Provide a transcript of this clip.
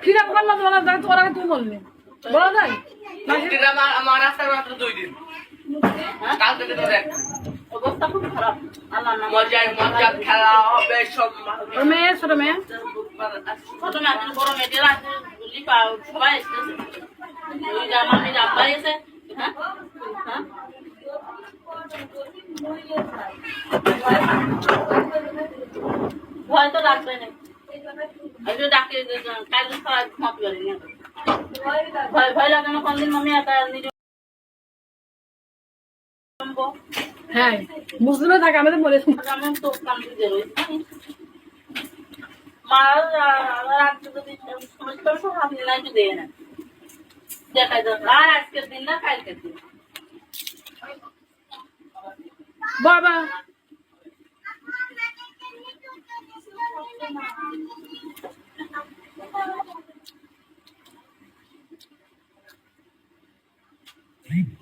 কিরা বললাম বলা যায় তোর আগে তুই বললি বলা যায় আমার রাস্তার মাত্র 2 দিন কাল থেকে ধরে অবস্থা খুব খারাপ মজা খেলা হবে সব ছোট মেয়ে ছোট মেয়ে বড় মেয়েরা লিপা সবাই এসেছে ওই যে আমার মেয়ে আব্বা এসে হ্যাঁ হ্যাঁ ভয় তো লাগবে না ডাকে কাল খাওয়া ঘুমাতে পারি না ভয় লাগে না কোনদিন মামি একা নিজে হ্যাঁ মুসলিমে থাকে আমাদের বলে আমি তো কাম দিয়ে রয়েছি মারা রাখতে যদি সমস্যা সব আপনি নাই তো দেয় না দেখাই দাও আর আজকের দিন না কালকের দিন বাবা Hey.